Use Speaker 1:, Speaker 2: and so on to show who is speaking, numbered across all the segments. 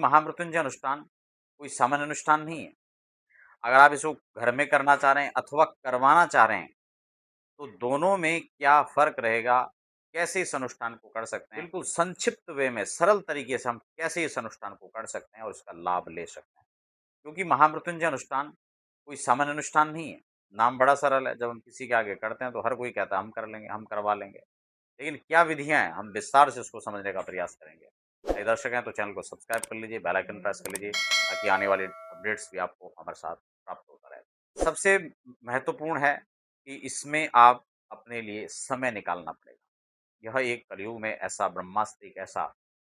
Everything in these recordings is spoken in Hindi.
Speaker 1: महामृत्युंजय अनुष्ठान कोई सामान्य अनुष्ठान नहीं है। अगर आप इसको घर में करना चाह रहे हैं अथवा करवाना चाह रहे हैं, तो दोनों में क्या फ़र्क रहेगा? कैसे इस अनुष्ठान को कर सकते हैं? बिल्कुल संक्षिप्त वे में, सरल तरीके से हम कैसे इस अनुष्ठान को कर सकते हैं और इसका लाभ ले सकते हैं। क्योंकि महामृत्युंजय अनुष्ठान कोई सामान्य अनुष्ठान नहीं है। नाम बड़ा सरल है, जब हम किसी के आगे करते हैं तो हर कोई कहता है हम कर लेंगे, हम करवा लेंगे। लेकिन क्या विधियाँ हैं, हम विस्तार से उसको समझने का प्रयास करेंगे। नए दर्शक हैं तो चैनल को सब्सक्राइब कर लीजिए, बेल आइकन प्रेस कर लीजिए ताकि आने वाले अपडेट्स भी आपको हमारे साथ प्राप्त होता रहे। सबसे महत्वपूर्ण है कि इसमें आप अपने लिए समय निकालना पड़ेगा। यह एक कलयुग में ऐसा ब्रह्मास्त्र, एक ऐसा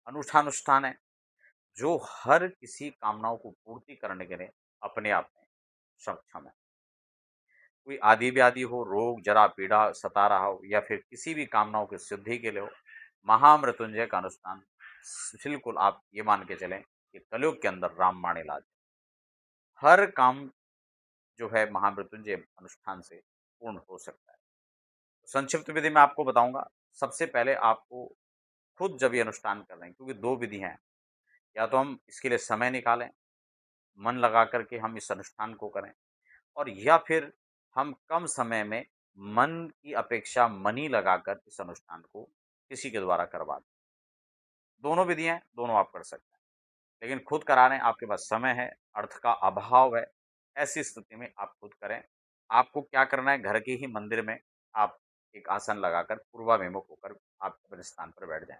Speaker 1: अनूठा अनुष्ठान है जो हर किसी कामनाओं को पूर्ति करने के लिए अपने आप में सक्षम है। कोई आदि व्याधि हो, रोग, जरा, पीड़ा सता रहा हो या फिर किसी भी कामनाओं की सिद्धि के लिए हो, महामृत्युंजय का अनुष्ठान बिल्कुल आप ये मान के चलें कि कलयुग के अंदर रामबाण इलाज है। हर काम जो है महामृत्युंजय अनुष्ठान से पूर्ण हो सकता है। संक्षिप्त विधि मैं आपको बताऊंगा। सबसे पहले आपको खुद जब ये अनुष्ठान कर रहे हैं, क्योंकि दो विधियां हैं, या तो हम इसके लिए समय निकालें, मन लगा करके हम इस अनुष्ठान को करें, और या फिर हम कम समय में मन की अपेक्षा मनी लगाकर इस अनुष्ठान को किसी के द्वारा करवा दें। दोनों विधियां हैं, दोनों आप कर सकते हैं। लेकिन खुद करा रहे हैं, आपके पास समय है, अर्थ का अभाव है, ऐसी स्थिति में आप खुद करें। आपको क्या करना है, घर के ही मंदिर में आप एक आसन लगाकर पूर्वाभिमुख होकर आप अपने स्थान पर बैठ जाएं।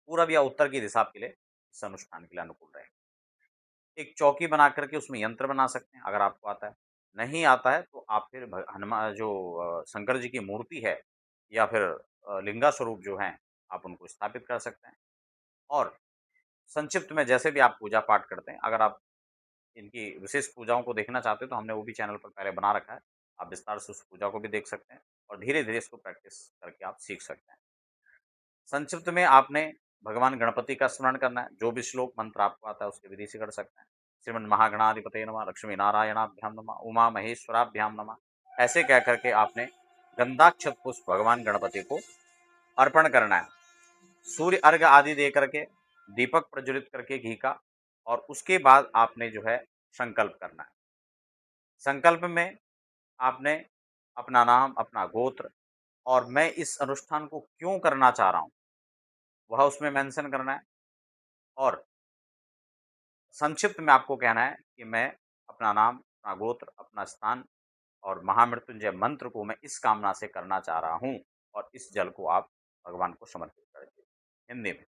Speaker 1: पूरब या उत्तर की दिशा आपके लिए इस अनुष्ठान के लिए अनुकूल रहेगा। एक चौकी बना करके उसमें यंत्र बना सकते हैं अगर आपको आता है। नहीं आता है तो आप फिर हनुमान जो शंकर जी की मूर्ति है या फिर लिंगा स्वरूप जो हैं, आप उनको स्थापित कर सकते हैं। और संक्षिप्त में जैसे भी आप पूजा पाठ करते हैं, अगर आप इनकी विशेष पूजाओं को देखना चाहते हैं तो हमने वो भी चैनल पर पहले बना रखा है। आप विस्तार से उस पूजा को भी देख सकते हैं और धीरे-धीरे इसको प्रैक्टिस करके आप सीख सकते हैं। संक्षिप्त में आपने भगवान गणपति का स्मरण करना है। जो भी श्लोक मंत्र आपको आता है उसकी विधि से कर सकते हैं। श्रीमन महागणाधिपतये नमः, लक्ष्मी नारायणाभ्याम नमः, उमा महेश्वराभ्याम नमः, ऐसे कह करके आपने गंधाक्षत पुष्प भगवान गणपति को अर्पण करना है। सूर्य अर्घ आदि दे करके, दीपक प्रज्वलित करके घी का, और उसके बाद आपने जो है संकल्प करना है। संकल्प में आपने अपना नाम, अपना गोत्र और मैं इस अनुष्ठान को क्यों करना चाह रहा हूँ, वह उसमें मेंशन करना है। और संक्षिप्त में आपको कहना है कि मैं अपना नाम, अपना गोत्र, अपना स्थान और महामृत्युंजय मंत्र को मैं इस कामना से करना चाह रहा हूँ, और इस जल को आप भगवान को समर्पित कर दीजिए हिंदी में।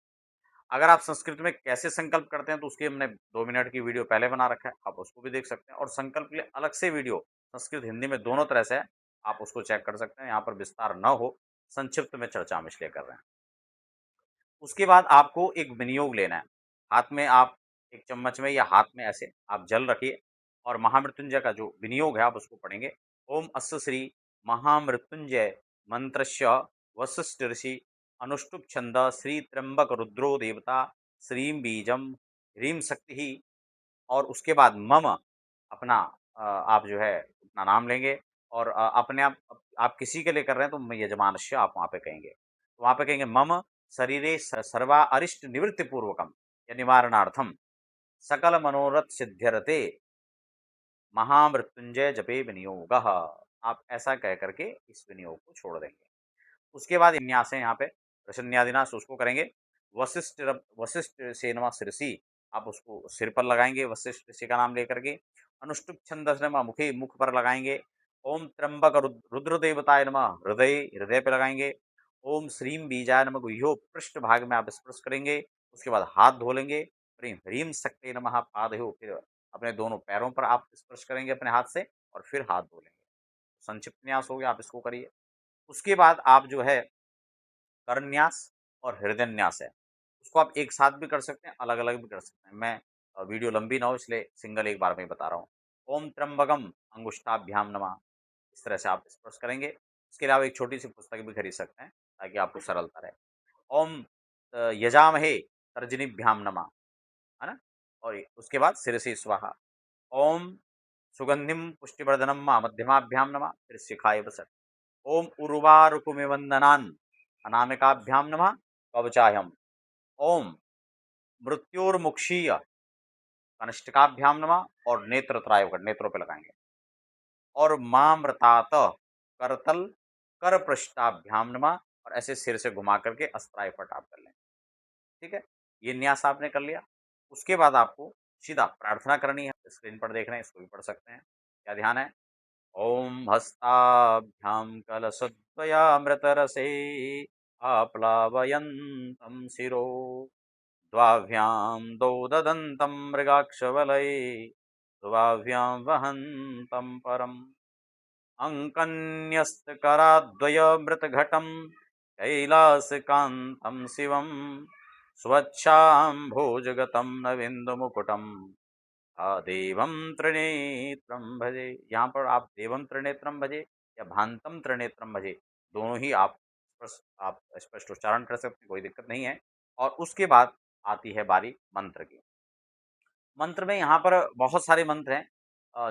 Speaker 1: अगर आप संस्कृत में कैसे संकल्प करते हैं तो उसकी हमने 2 मिनट की वीडियो पहले बना रखा है, आप उसको भी देख सकते हैं। और संकल्प के लिए अलग से वीडियो संस्कृत हिंदी में दोनों तरह से है, आप उसको चेक कर सकते हैं। यहाँ पर विस्तार न हो, संक्षिप्त में चर्चा हम इसलिए कर रहे हैं। उसके बाद आपको एक विनियोग लेना है। हाथ में आप एक चम्मच में या हाथ में ऐसे आप जल रखिए और महामृत्युंजय का जो विनियोग है आप उसको पढ़ेंगे। ओम अस्य श्री महामृत्युंजय मंत्रस्य वशिष्ठ ऋषि अनुष्टुप छंद श्री त्र्यंबक रुद्रो देवता श्रीम बीजम ह्रीम शक्ति। और उसके बाद मम अपना आप जो है अपना नाम लेंगे, और अपने आप किसी के लिए कर रहे हैं तो मैं यजमानस्य आप वहाँ पे कहेंगे। तो वहाँ पे कहेंगे मम शरीरे सर्वा अरिष्ट निवृत्ति पूर्वकम या निवारणार्थम सकल मनोरथ सिद्ध्यर्थे महामृत्युंजय जपे विनियोग। आप ऐसा कह करके इस विनियोग को छोड़ देंगे। उसके बाद विन्यास है यहाँ पे रसन्यादिनाश, उसको करेंगे। वशिष्ठ वशिष्ठ सेनमा ऋषि, आप उसको सिर पर लगाएंगे वशिष्ठ ऋषि का नाम लेकर के। अनुष्टुप छंद मुखे, मुख पर लगाएंगे। ओम त्र्यंबक रुद्र देवताय नमः, हृदय हृदय पे लगाएंगे। ओम श्रीम बीजाय नमः, गुह्यो पृष्ठ भाग में आप स्पर्श करेंगे। उसके बाद हाथ धो लेंगे। ह्रीम ह्रीम शक्ति नमः पादयो, फिर अपने दोनों पैरों पर आप स्पर्श करेंगे अपने हाथ से और फिर हाथ धो लेंगे। संक्षिप्त न्यास हो गया, आप इसको करिए। उसके बाद आप जो है करन्यास और हृदयन्यास है, उसको आप एक साथ भी कर सकते हैं, अलग अलग भी कर सकते हैं। मैं वीडियो लंबी ना हो इसलिए सिंगल एक बार में ही बता रहा हूँ। ओम त्र्यंबकम अंगुष्ठाभ्याम नमः, इस तरह से आप स्पर्श करेंगे। इसके अलावा एक छोटी सी पुस्तक भी खरीद सकते हैं ताकि आपको सरलता रहे। ओम यजामहे तर्जनीभ्याम नमः, है ना। और उसके बाद शिरसी स्वाहा। ओम सुगंधिम पुष्टिवर्धनम मां मध्यमाभ्याम नमः, फिर शिखाय वसत। ओम उर्वारुकुमिवंदनान अनामिकाभ्याम नमः कवचाह्यम। ओम मृत्योर्मुक्षीय कनिष्ठिकाभ्याम नमः और नेत्रत्राय नेत्रों पे लगाएंगे। और मामृतात करतल कर पृष्ठाभ्याम नमः और ऐसे सिर से घुमा करके अस्त्राय पट आप कर लें। ठीक है, ये न्यास आपने कर लिया। उसके बाद आपको सीधा प्रार्थना करनी है। स्क्रीन पर देख रहे हैं, इसको भी पढ़ सकते हैं। क्या ध्यान है? ओम हस्ताभ्याम कलशद्वयामृतरसे आप्लावयन्तं शिरो द्वाभ्यां दौ ददन्तं मृगाक्षवलये द्वाभ्यां वहन्तं परम् अङ्कन्यस्तकराद्वयमृतघटं कैलासकान्तं शिवं स्वच्छाम्भोजगतं नविन्दुमुकुटं देवं त्रिनेत्रं भजे। यहाँ पर आप देवं त्रिनेत्रं भजे या भांतम त्रिनेत्रम भजे, दोनों ही आप स्पष्ट उच्चारण कर सकते हैं, कोई दिक्कत नहीं है। और उसके बाद आती है बारी मंत्र की। मंत्र में यहाँ पर बहुत सारे मंत्र हैं,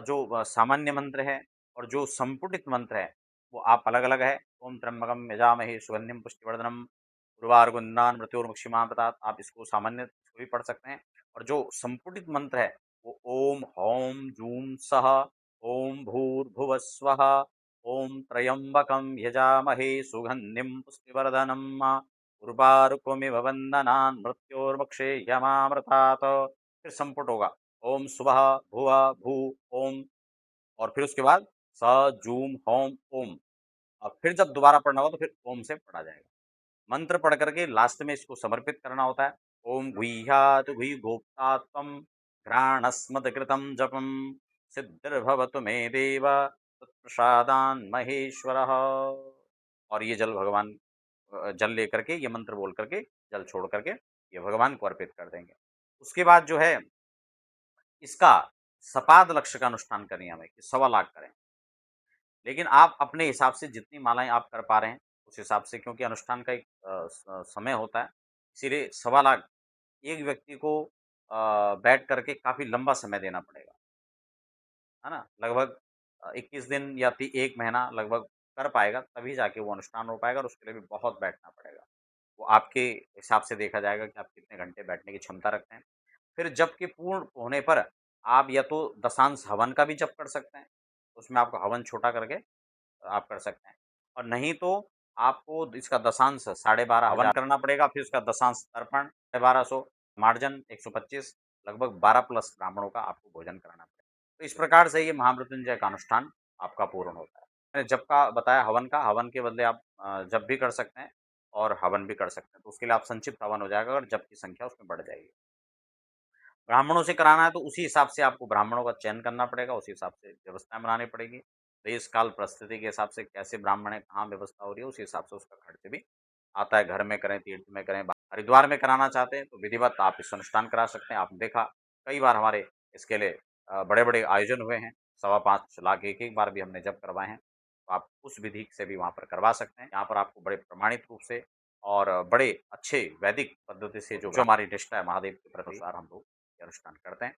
Speaker 1: जो सामान्य मंत्र है और जो संपुटित मंत्र है वो आप अलग अलग है। ओम त्र्यंबकम यजामहे सुगंधिम पुष्टिवर्धनम उर्वारुगंधान मृत्योर्मुक्षिमामृतात्, आप इसको सामान्य इसको भी पढ़ सकते हैं। और जो संपुटित मंत्र है वो ओम हौम जूम सह ओम भूर्भुवस्वः ओम त्र्यंबकम यजामहे सुगंधिम पुष्टिवर्धनम उर्वारुकमिव वंदनान् मृत्योर्मुक्षेयमामृतात्। फिर संपुट होगा ओम सुबह भुव भू ओम, और फिर उसके बाद स जूम होम ओम। और फिर जब दोबारा पढ़ना हो तो फिर ओम से पढ़ा जाएगा। मंत्र पढ़ करके लास्ट में इसको समर्पित करना होता है। ओम गुह्यात् गुह्यगोप्ता त्वं घ्राणस्मदकृतं जपं सिद्धिर्भवतु मे देव तत्प्रसादान् महेश्वरः। और ये जल भगवान जल लेकर के ये मंत्र बोल करके जल छोड़ करके ये भगवान को अर्पित कर देंगे। उसके बाद जो है इसका सपाद लक्ष्य का अनुष्ठान करें हमें कि 1.25 लाख करें। लेकिन आप अपने हिसाब से जितनी मालाएं आप कर पा रहे हैं उस हिसाब से, क्योंकि अनुष्ठान का एक समय होता है, इसीलिए 1.25 लाख एक व्यक्ति को बैठ करके काफी लंबा समय देना पड़ेगा, है ना। लगभग 21 दिन या 1 महीना लगभग कर पाएगा, तभी जाके वो अनुष्ठान हो पाएगा और उसके लिए भी बहुत बैठना पड़ेगा। वो आपके हिसाब से देखा जाएगा कि आप कितने घंटे बैठने की क्षमता रखते हैं। फिर जप के पूर्ण होने पर आप या तो दशांश हवन का भी जप कर सकते हैं, उसमें आपको हवन छोटा करके आप कर सकते हैं। और नहीं तो आपको इसका दशांश 12.5 हवन करना पड़ेगा, फिर उसका दशांश तर्पण 1200 मार्जन 125, लगभग 12+ ब्राह्मणों का आपको भोजन कराना पड़ेगा। तो इस प्रकार से ये महामृत्युंजय का अनुष्ठान आपका पूर्ण होता है। मैंने जप का बताया, हवन का, हवन के बदले आप जप भी कर सकते हैं और हवन भी कर सकते हैं, तो उसके लिए आप संक्षिप्त हवन हो जाएगा और जप की संख्या उसमें बढ़ जाएगी। ब्राह्मणों से कराना है तो उसी हिसाब से आपको ब्राह्मणों का चयन करना पड़ेगा, उसी हिसाब से व्यवस्थाएं बनानी पड़ेगी। देश काल परिस्थिति के हिसाब से कैसे ब्राह्मण है, कहाँ व्यवस्था हो रही है, उसी हिसाब से उसका खर्च भी आता है। घर में करें, तीर्थ में करें, हरिद्वार में कराना चाहते हैं तो विधिवत आप इस अनुष्ठान करा सकते हैं। आपने देखा कई बार हमारे इसके लिए बड़े बड़े आयोजन हुए हैं, 5.25 लाख एक एक बार भी हमने जब करवाए हैं। तो आप उस विधि से भी वहाँ पर करवा सकते हैं। यहाँ पर आपको बड़े प्रमाणित रूप से और बड़े अच्छे वैदिक पद्धति से जो हमारी निष्ठा है महादेव के प्रति अनुसार हम लोग ये अनुष्ठान करते हैं।